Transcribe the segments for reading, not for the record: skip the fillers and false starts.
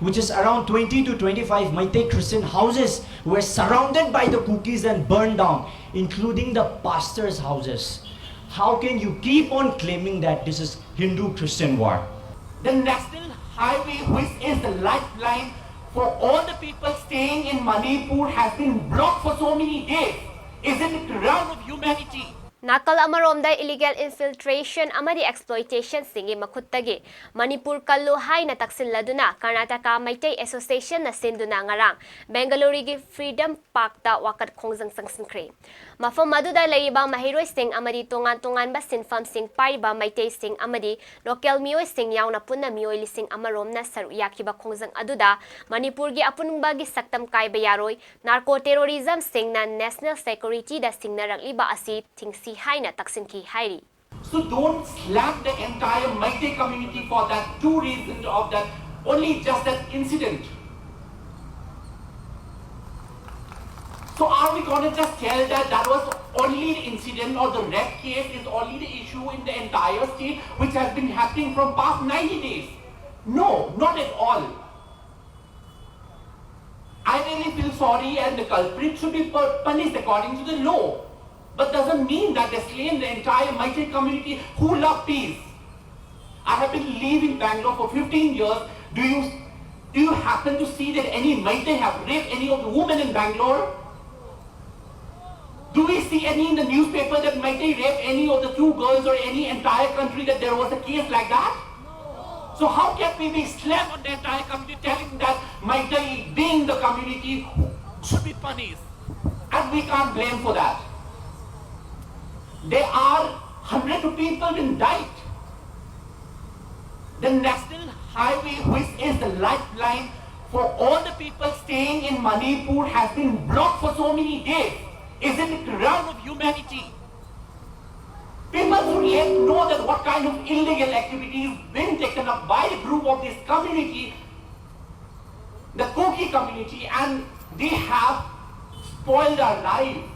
which is around 20 to 25 Meitei Christian houses, were surrounded by the cookies and burned down, including the pastors' houses. How can you keep on claiming that this is Hindu-Christian war? The national highway, which is the lifeline for all the people staying in Manipur, has been blocked for so many days. Is it a ground of humanity? Nakal amaromda illegal infiltration amadi exploitation singi makuttagi Manipur kallu hai na taksinladuna Karnataka Meitei Association na sinduna ngarang Bengaluru gi Freedom Park da wakat Khongjang Changshinkhre mafam maduda laibang mahiroi sing amadi tungan ba sinfam sing pariba Meitei sing amadi local mioi sing yaw na punna mioi lising amarom na saruyaki ba Khongjang aduda Manipur gi apunung bagi saktam kai bayaroi narco terrorism sing na national security da sing na rangliba asi tingsi So don't slap the entire Meitei community for that two reasons of that, only just that incident. So are we going to just tell that that was only the incident, or the rape case is only the issue in the entire state which has been happening from past 90 days? No, not at all. I really feel sorry, and the culprit should be punished according to the law. But doesn't mean that they slain the entire Meitei community who love peace. I have been living Bangalore for 15 years. Do you happen to see that any Meitei have raped any of the women in Bangalore? Do we see any in the newspaper that Meitei raped any of the two girls, or any entire country that there was a case like that? No. So how can we be slapped on the entire community, telling that Meitei, being the community, should be punished? And we can't blame for that. There are hundreds of people been died. The national highway, which is the lifeline for all the people staying in Manipur, has been blocked for so many days. Is it a ground of humanity? People should know that what kind of illegal activity is being taken up by a group of this community, the Koki community, and they have spoiled our lives.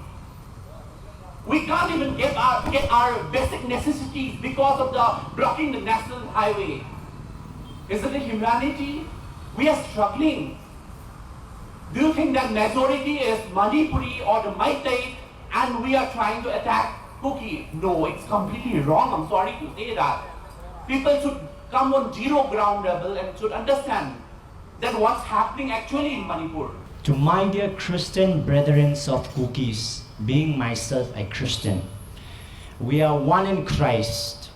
We can't even get our basic necessities because of the blocking the national highway. Is it a humanity? We are struggling. Do you think that majority is Manipuri or the Meitei, and we are trying to attack Kuki? No, it's completely wrong. I'm sorry to say that. People should come on zero ground level and should understand that what's happening actually in Manipur. To my dear Christian brethren of Kukis, being myself a Christian, we are one in Christ.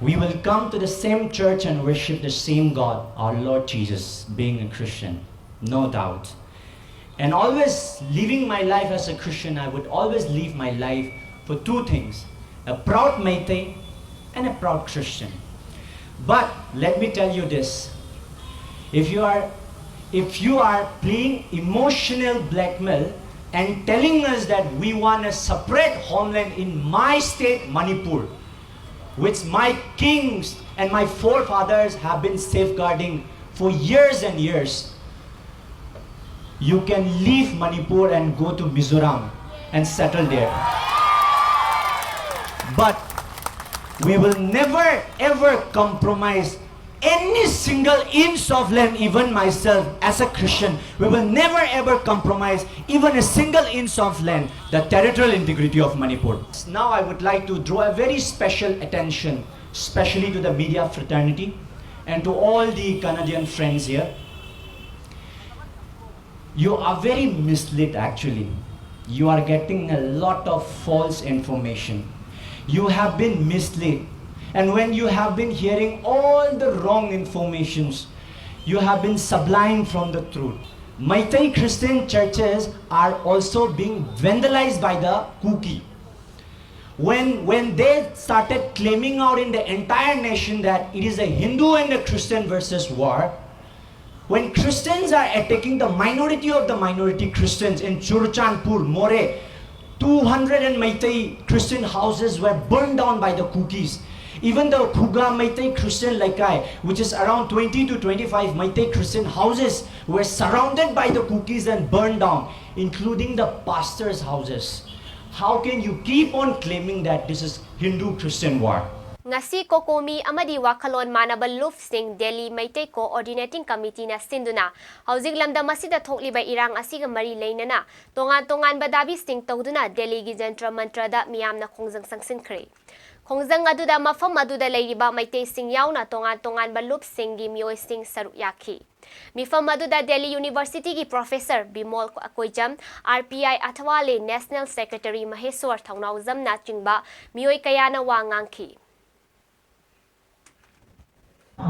We will come to the same church and worship the same God, our Lord Jesus, being a Christian, no doubt. And always living my life as a Christian, I would always live my life for two things: a proud Meitei and a proud Christian. But let me tell you this: if you are playing emotional blackmail and telling us that we want a separate homeland in my state, Manipur, which my kings and my forefathers have been safeguarding for years and years, you can leave Manipur and go to Mizoram and settle there. But we will never ever compromise any single inch of land. Even myself as a Christian, we will never ever compromise even a single inch of land, the territorial integrity of Manipur. Now I would like to draw a very special attention, especially to the media fraternity and to all the Canadian friends here. You are very misled actually. You are getting a lot of false information. You have been misled. And when you have been hearing all the wrong informations, you have been sublime from the truth. Meitei Christian churches are also being vandalized by the Kuki. When they started claiming out in the entire nation that it is a Hindu and a Christian versus war, when Christians are attacking the minority of the minority Christians in Churchandpur, More, 200 and Meitei Christian houses were burned down by the Kukis. Even the Khuga Meitei Christian Laikai, which is around 20 to 25 Meitei Christian houses, were surrounded by the Kukis and burned down, including the pastors' houses. How can you keep on claiming that this is Hindu-Christian war? Ngasi Kokomi Amadi Wakalon Manaba Lufsing Delhi Maitei Coordinating Committee na sinduna Haujik lamdam asida thokliba irang asiga mari leinana tongan badabi sing tawduna Delhi gi jantra mantra da miyamna Khongjang Changshinkhre Khongjang aduda mafam aduda leiriba Maitei sing yauna tongan ba lufsing gi mioi sing saru yakhi Mifam aduda Delhi University ki Professor Bimol Akoijam RPI Athwale National Secretary Maheswar Thaunaujam na chingba mioi kayana wangangki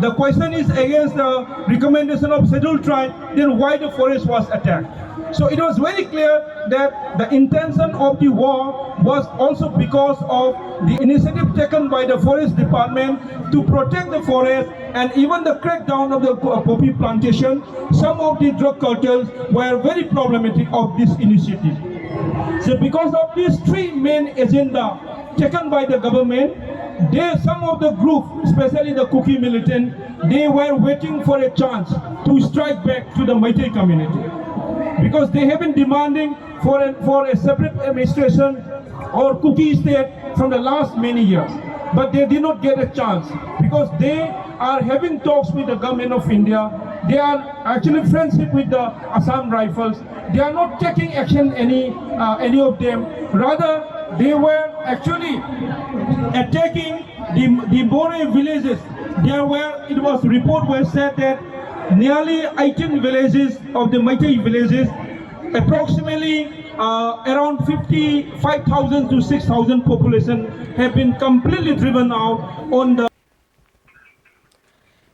The question is against the recommendation of scheduled tribe, then why the forest was attacked. So it was very clear that the intention of the war was also because of the initiative taken by the forest department to protect the forest and even the crackdown of the poppy plantation. Some of the drug cartels were very problematic of this initiative. So because of these three main agenda taken by the government, some of the group, especially the Kuki militant, they were waiting for a chance to strike back to the Meitei community. Because they have been demanding for a separate administration or Kuki state from the last many years. But they did not get a chance because they are having talks with the government of India. They are actually friendship with the Assam Rifles. They are not taking action any of them. Rather, they were actually attacking the More villages. It was report was said that nearly 18 villages of the Meitei villages, approximately around 55,000 to 6,000 population have been completely driven out on the